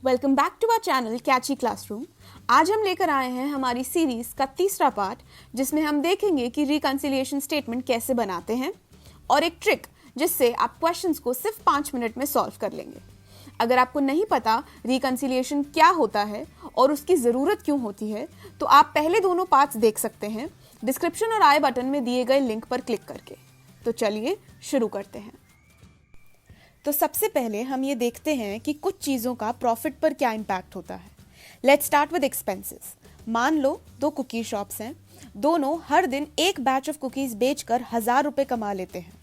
Welcome back to our channel catchy classroom. आज हम लेकर आए हैं हमारी सीरीज का तीसरा पार्ट, जिसमें हम देखेंगे कि रिकंसिलिएशन स्टेटमेंट कैसे बनाते हैं और एक ट्रिक जिससे आप क्वेश्चंस को सिर्फ 5 मिनट में सॉल्व कर लेंगे। अगर आपको नहीं पता रिकंसिलिएशन क्या होता है और उसकी ज़रूरत क्यों होती है, तो आप पहले दोनों पार्ट्स देख सकते हैं डिस्क्रिप्शन और आई बटन में दिए गए लिंक पर क्लिक करके। तो चलिए शुरू करते हैं। तो सबसे पहले हम ये देखते हैं कि कुछ चीज़ों का प्रॉफिट पर क्या इम्पैक्ट होता है। Let's start with expenses. मान लो 2 कुकी शॉप्स हैं, दोनों हर दिन एक बैच ऑफ कुकीज़ बेचकर 1000 रुपये कमा लेते हैं,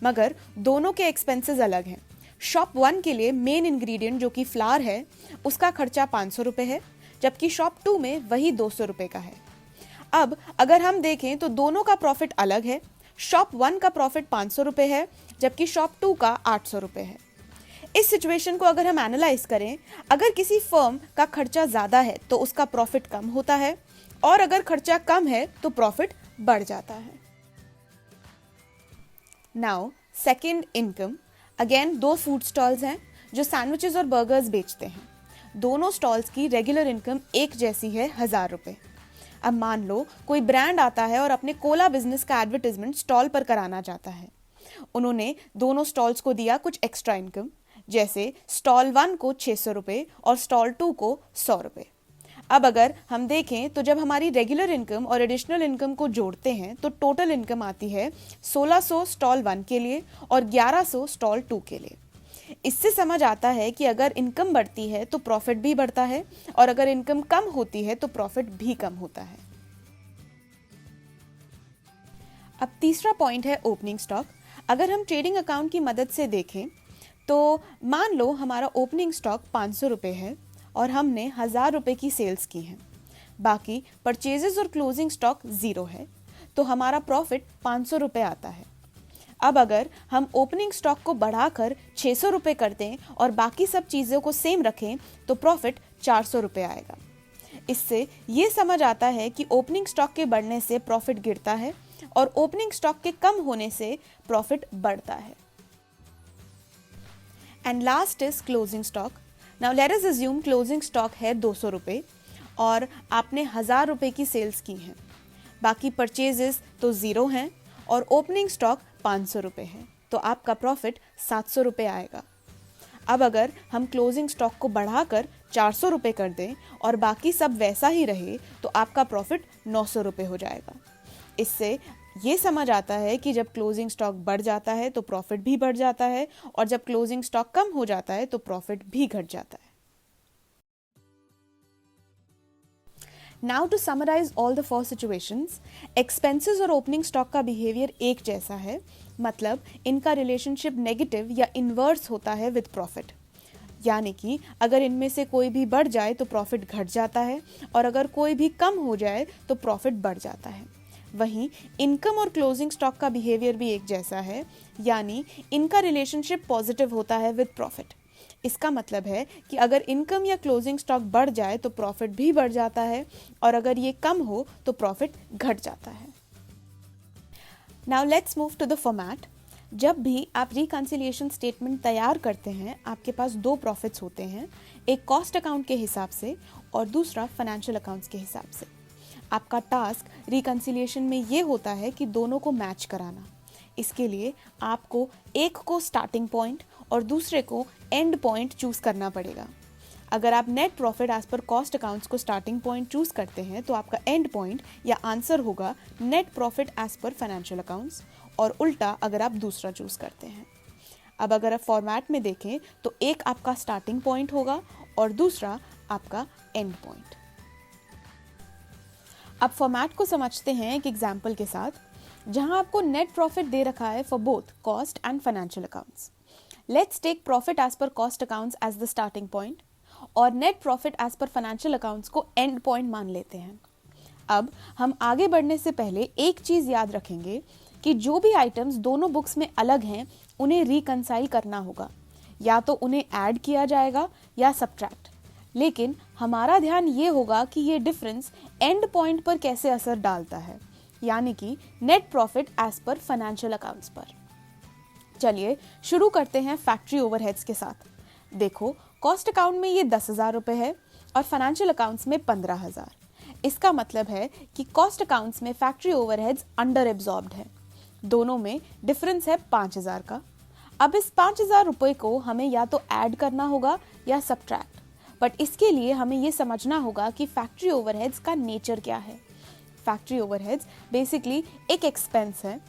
मगर दोनों के एक्सपेंसेस अलग हैं। शॉप 1 के लिए मेन इंग्रेडिएंट जो कि फ्लावर है, उसका खर्चा 500 रुपये है, जबकि शॉप 2 में वही 200 रुपये का है। अब अगर हम देखें तो दोनों का प्रॉफिट अलग है। शॉप 1 का प्रॉफिट 500 रुपये है, जबकि शॉप 2 का 800 रुपये है। इस सिचुएशन को अगर हम एनालाइज करें, अगर किसी फर्म का खर्चा ज़्यादा है तो उसका प्रॉफिट कम होता है, और अगर खर्चा कम है तो प्रॉफिट बढ़ जाता है। Now second income. Again 2 food stalls हैं जो सैंडविचेस और बर्गर्स बेचते हैं। दोनों स्टॉल्स की रेगुलर इनकम एक जैसी है, 1000 रुपये। अब मान लो कोई ब्रांड आता है और अपने कोला बिजनेस का एडवर्टाइजमेंट स्टॉल पर कराना चाहता है। उन्होंने दोनों स्टॉल्स को दिया कुछ एक्स्ट्रा इनकम, जैसे स्टॉल 1 को 600 रुपये और स्टॉल 2 को 100 रुपये। अब अगर हम देखें तो जब हमारी रेगुलर इनकम और एडिशनल इनकम को जोड़ते हैं तो टोटल इनकम आती है 1600 स्टॉल 1 के लिए और 1100 स्टॉल 2 के लिए। इससे समझ आता है कि अगर इनकम बढ़ती है तो प्रॉफिट भी बढ़ता है, और अगर इनकम कम होती है तो प्रॉफिट भी कम होता है। अब तीसरा पॉइंट है ओपनिंग स्टॉक। अगर हम ट्रेडिंग अकाउंट की मदद से देखें तो मान लो हमारा ओपनिंग स्टॉक 500 रुपये है और हमने 1000 रुपये की सेल्स की हैं। बाकी परचेजेस और क्लोजिंग स्टॉक 0 है, तो हमारा प्रॉफिट 500 रुपये आता है। अब अगर हम ओपनिंग स्टॉक को बढ़ाकर 600 रुपये कर दें और बाकी सब चीज़ों को सेम रखें तो प्रॉफिट 400 रुपये आएगा। इससे ये समझ आता है कि ओपनिंग स्टॉक के बढ़ने से प्रॉफिट गिरता है और ओपनिंग स्टॉक के कम होने से प्रॉफिट बढ़ता है। And last is closing stock. Now let us assume closing stock है 200 रुपये और आपने 1000 रुपये की सेल्स की हैं। बाकी परचेजेस तो 0 हैं और ओपनिंग स्टॉक 500 रुपये है, तो आपका प्रॉफिट 700 रुपये आएगा। अब अगर हम क्लोजिंग स्टॉक को बढ़ाकर 400 रुपये कर दें और बाकी सब वैसा ही रहे तो आपका प्रॉफिट 900 रुपये हो जाएगा। इससे ये समझ आता है कि जब क्लोजिंग स्टॉक बढ़ जाता है तो प्रॉफिट भी बढ़ जाता है, और जब क्लोजिंग स्टॉक कम हो जाता है तो प्रॉफिट भी घट जाता है। Now to summarize all the 4 situations, expenses और ओपनिंग स्टॉक का बिहेवियर एक जैसा है, मतलब इनका रिलेशनशिप नेगेटिव या इन्वर्स होता है विद प्रॉफिट। यानी कि अगर इनमें से कोई भी बढ़ जाए तो प्रॉफिट घट जाता है, और अगर कोई भी कम हो जाए तो प्रॉफिट बढ़ जाता है। वहीं इनकम और क्लोजिंग स्टॉक का बिहेवियर भी एक जैसा है, यानी इनका रिलेशनशिप पॉजिटिव होता है विद प्रॉफिट। इसका मतलब है कि अगर इनकम या क्लोजिंग स्टॉक बढ़ जाए तो प्रॉफिट भी बढ़ जाता है, और अगर ये कम हो तो प्रॉफिट घट जाता है। Now let's move to the format. जब भी आप रिकंसिलिएशन स्टेटमेंट तैयार करते हैं, आपके पास 2 प्रॉफिट्स होते हैं, एक कॉस्ट अकाउंट के हिसाब से और दूसरा फाइनेंशियल अकाउंट्स के हिसाब से। आपका टास्क रिकंसिलिएशन में ये होता है कि दोनों को मैच कराना। इसके लिए आपको एक को स्टार्टिंग पॉइंट और दूसरे को एंड पॉइंट चूज करना पड़ेगा। अगर आप net profit as per cost accounts को स्टार्टिंग पॉइंट चूज करते हैं तो आपका एंड पॉइंट या आंसर होगा net profit as per financial accounts, और उल्टा अगर आप दूसरा चूज करते हैं। अब अगर आप फॉर्मेट में देखें तो एक आपका स्टार्टिंग पॉइंट होगा और दूसरा आपका एंड पॉइंट। अब फॉर्मेट को समझते हैं एक एग्जाम्पल के साथ, जहां आपको नेट प्रॉफिट दे रखा है for both cost and financial accounts. Let's take profit as per cost accounts as the starting point और net profit as per financial accounts को एंड पॉइंट मान लेते हैं। अब हम आगे बढ़ने से पहले एक चीज याद रखेंगे कि जो भी आइटम्स दोनों बुक्स में अलग हैं उन्हें रिकंसाइल करना होगा, या तो उन्हें ऐड किया जाएगा या सब्ट्रैक्ट। लेकिन हमारा ध्यान ये होगा कि ये डिफरेंस एंड पॉइंट पर कैसे असर डालता है, यानी कि net profit as per financial accounts पर। चलिए शुरू करते हैं फैक्ट्री ओवरहेड्स के साथ। देखो, कॉस्ट अकाउंट में ये 10,000 रुपये है और फाइनेंशियल अकाउंट्स में 15,000। इसका मतलब है कि कॉस्ट अकाउंट्स में फैक्ट्री ओवरहेड्स अंडर एब्जॉर्ब्ड है। दोनों में डिफरेंस है 5,000 का। अब इस 5,000 रुपये को हमें या तो ऐड करना होगा या सब्ट्रैक्ट, बट इसके लिए हमें ये समझना होगा कि फैक्ट्री ओवरहेड्स का नेचर क्या है। फैक्ट्री ओवरहेड्स बेसिकली एक एक्सपेंस है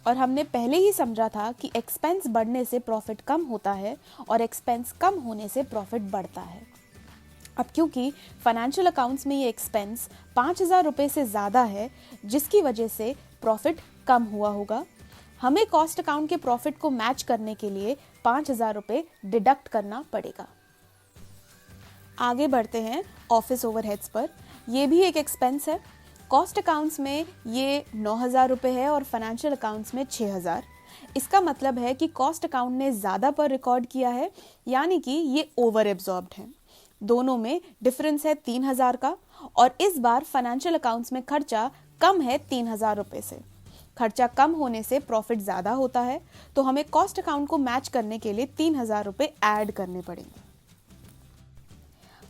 और हमने पहले ही समझा था कि एक्सपेंस बढ़ने से प्रॉफिट कम होता है और एक्सपेंस कम होने से प्रॉफिट बढ़ता है। अब क्योंकि फाइनेंशियल अकाउंट्स में ये एक्सपेंस 5,000 रुपये से ज़्यादा है, जिसकी वजह से प्रॉफिट कम हुआ होगा, हमें कॉस्ट अकाउंट के प्रॉफिट को मैच करने के लिए 5,000 रुपये डिडक्ट करना पड़ेगा। आगे बढ़ते हैं ऑफिस ओवरहेड्स पर। ये भी एक एक्सपेंस है। कॉस्ट अकाउंट्स में ये 9,000 रुपये है और फाइनेंशियल अकाउंट्स में 6,000। इसका मतलब है कि कॉस्ट अकाउंट ने ज़्यादा पर रिकॉर्ड किया है, यानी कि ये ओवर एब्जॉर्ब्ड है। दोनों में डिफरेंस है 3,000 का और इस बार फाइनेंशियल अकाउंट्स में खर्चा कम है 3,000 रुपये से। खर्चा कम होने से प्रॉफिट ज़्यादा होता है, तो हमें कॉस्ट अकाउंट को मैच करने के लिए 3,000 रुपये ऐड करने पड़ेंगे।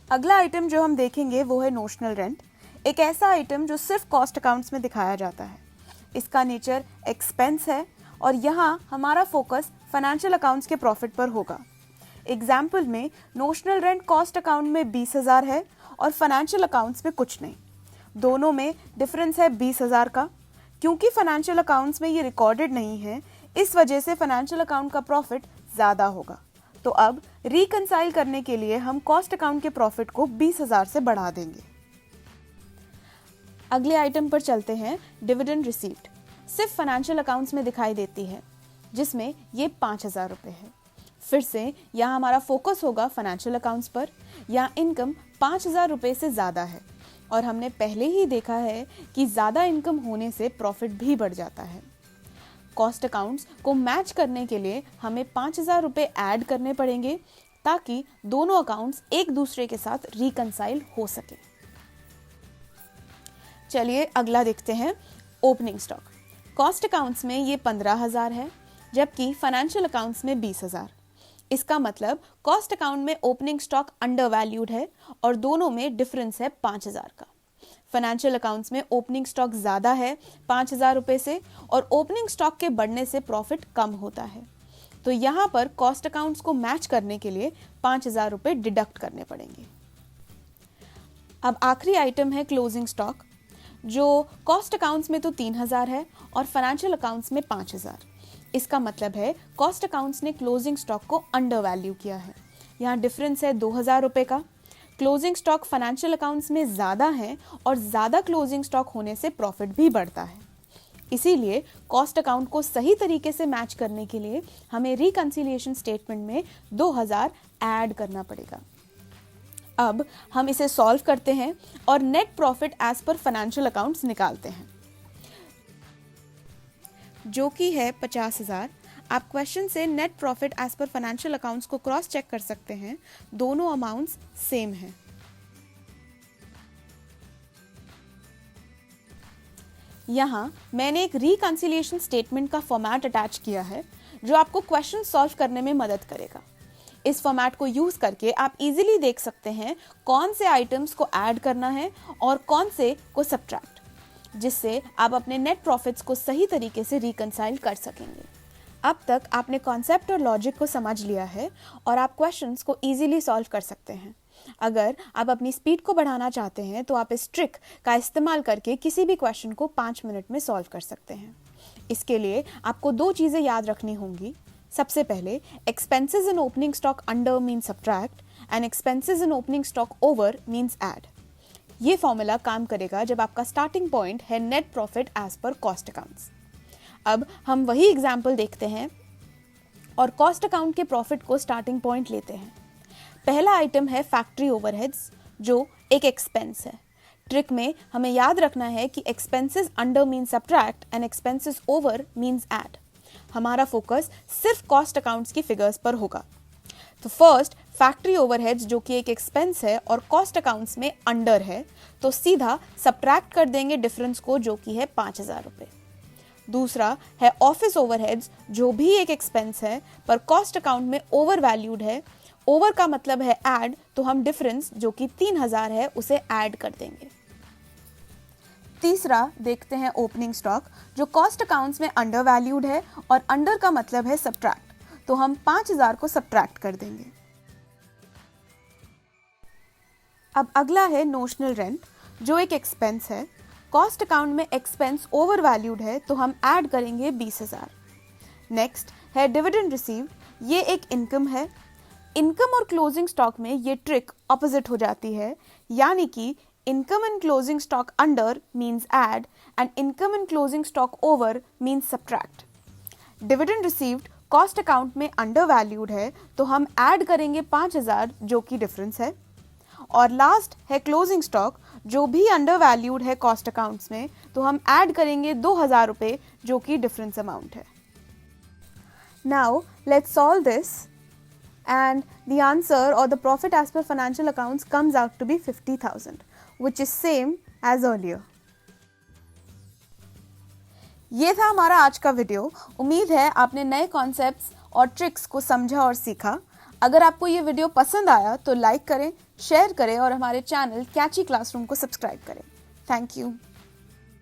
अगला आइटम जो हम देखेंगे वो है नोशनल रेंट, एक ऐसा आइटम जो सिर्फ कॉस्ट अकाउंट्स में दिखाया जाता है। इसका नेचर एक्सपेंस है और यहाँ हमारा फोकस फाइनेंशियल अकाउंट्स के प्रॉफिट पर होगा। एग्जाम्पल में नोशनल रेंट कॉस्ट अकाउंट में 20,000 है और फाइनेंशियल अकाउंट्स में कुछ नहीं। दोनों में डिफरेंस है 20,000 का। क्योंकि फाइनेंशियल अकाउंट्स में ये रिकॉर्डेड नहीं है, इस वजह से फाइनेंशियल अकाउंट का प्रॉफिट ज़्यादा होगा। तो अब रिकंसाइल करने के लिए हम कॉस्ट अकाउंट के प्रॉफिट को 20,000 से बढ़ा देंगे। अगले आइटम पर चलते हैं। डिविडेंड रिसीव्ड सिर्फ फाइनेंशियल अकाउंट्स में दिखाई देती है, जिसमें ये 5,000 रुपये है। फिर से यहाँ हमारा फोकस होगा फाइनेंशियल अकाउंट्स पर। यहाँ इनकम 5,000 रुपये से ज़्यादा है और हमने पहले ही देखा है कि ज़्यादा इनकम होने से प्रॉफिट भी बढ़ जाता है। कॉस्ट अकाउंट्स को मैच करने के लिए हमें 5,000 रुपये ऐड करने पड़ेंगे ताकि दोनों अकाउंट्स एक दूसरे के साथ रिकंसाइल हो सके। चलिए अगला देखते हैं ओपनिंग स्टॉक। कॉस्ट अकाउंट्स में ये 15,000 है, जबकि फाइनेंशियल अकाउंट्स में 20,000। इसका मतलब कॉस्ट अकाउंट में ओपनिंग स्टॉक अंडर वैल्यूड है और दोनों में डिफरेंस है 5,000 का। फाइनेंशियल अकाउंट्स में ओपनिंग स्टॉक ज़्यादा है 5,000 रुपये से और ओपनिंग स्टॉक के बढ़ने से प्रॉफिट कम होता है। तो यहाँ पर कॉस्ट अकाउंट्स को मैच करने के लिए 5,000 रुपये डिडक्ट करने पड़ेंगे। अब आखिरी आइटम है क्लोजिंग स्टॉक, जो कॉस्ट अकाउंट्स में तो 3,000 है और फाइनेंशियल अकाउंट्स में 5,000। इसका मतलब है कॉस्ट अकाउंट्स ने क्लोजिंग स्टॉक को अंडर वैल्यू किया है। यहाँ डिफरेंस है 2,000 रुपये का। क्लोजिंग स्टॉक फाइनेंशियल अकाउंट्स में ज़्यादा है और ज़्यादा क्लोजिंग स्टॉक होने से प्रॉफिट भी बढ़ता है। इसीलिए कॉस्ट अकाउंट को सही तरीके से मैच करने के लिए हमें रिकंसिलिएशन स्टेटमेंट में 2,000 ऐड करना पड़ेगा। अब हम इसे सॉल्व करते हैं और net profit as per financial accounts निकालते हैं, जो कि है 50,000। आप क्वेश्चन से net profit as per financial accounts को क्रॉस चेक कर सकते हैं। दोनों अमाउंट्स सेम हैं। यहाँ मैंने एक रिकंसिलिएशन स्टेटमेंट का फॉर्मेट अटैच किया है, जो आपको क्वेश्चन सॉल्व करने में मदद करेगा। इस फॉर्मेट को यूज करके आप इजीली देख सकते हैं कौन से आइटम्स को ऐड करना है और कौन से को सब्ट्रैक्ट, जिससे आप अपने नेट प्रॉफिट्स को सही तरीके से रिकंसाइल कर सकेंगे। अब तक आपने कॉन्सेप्ट और लॉजिक को समझ लिया है और आप क्वेश्चंस को इजीली सॉल्व कर सकते हैं। अगर आप अपनी स्पीड को बढ़ाना चाहते हैं तो आप इस ट्रिक का इस्तेमाल करके किसी भी क्वेश्चन को 5 मिनट में सॉल्व कर सकते हैं। इसके लिए आपको 2 चीज़ें याद रखनी होंगी। सबसे पहले, expenses in opening stock under means subtract and expenses in opening stock over means add. ये फॉर्मूला काम करेगा जब आपका स्टार्टिंग पॉइंट है net profit as per cost accounts. अब हम वही एग्जाम्पल देखते हैं और कॉस्ट अकाउंट के प्रॉफिट को स्टार्टिंग पॉइंट लेते हैं। पहला आइटम है फैक्ट्री ओवरहेड्स, जो एक एक्सपेंस है। ट्रिक में हमें याद रखना है कि expenses under means subtract and expenses over means add. हमारा फोकस सिर्फ कॉस्ट अकाउंट्स की फिगर्स पर होगा। तो फर्स्ट, फैक्ट्री ओवरहेड्स जो कि एक एक्सपेंस है और कॉस्ट अकाउंट्स में अंडर है, तो सीधा सब्ट्रैक्ट कर देंगे डिफरेंस को, जो कि है 5,000 रुपये। दूसरा है ऑफिस ओवरहेड्स, जो भी एक एक्सपेंस है पर कॉस्ट अकाउंट में ओवर वैल्यूड है ओवर का मतलब है ऐड, तो हम डिफरेंस जो कि 3000 है उसे ऐड कर देंगे। तीसरा देखते हैं ओपनिंग स्टॉक, जो कॉस्ट अकाउंट्स में अंडर वैल्यूड है और अंडर का मतलब है सब्ट्रैक्ट, तो हम 5000 को सब्ट्रैक्ट कर देंगे। अब अगला है नोशनल रेंट, जो एक एक्सपेंस है। कॉस्ट अकाउंट में एक्सपेंस ओवर वैल्यूड है, तो हम ऐड करेंगे 20,000। नेक्स्ट है डिविडेंड रिसीव्ड, ये एक इनकम है। इनकम और क्लोजिंग स्टॉक में ये ट्रिक ऑपोजिट हो जाती है, यानी कि income in closing stock under means add and income in closing stock over means subtract. Dividend received cost account में undervalued है, तो हम add करेंगे 5000 जो कि difference है। और last है closing stock, जो भी undervalued है cost accounts में, तो हम add करेंगे 2000 रुपए जो कि difference amount है। Now let's solve this and the answer or the profit as per financial accounts comes out to be 50,000, which is same as earlier. ये था हमारा आज का वीडियो। उम्मीद है आपने नए कॉन्सेप्ट्स और ट्रिक्स को समझा और सीखा। अगर आपको ये वीडियो पसंद आया तो लाइक करें, शेयर करें और हमारे चैनल कैची क्लासरूम को सब्सक्राइब करें। Thank you.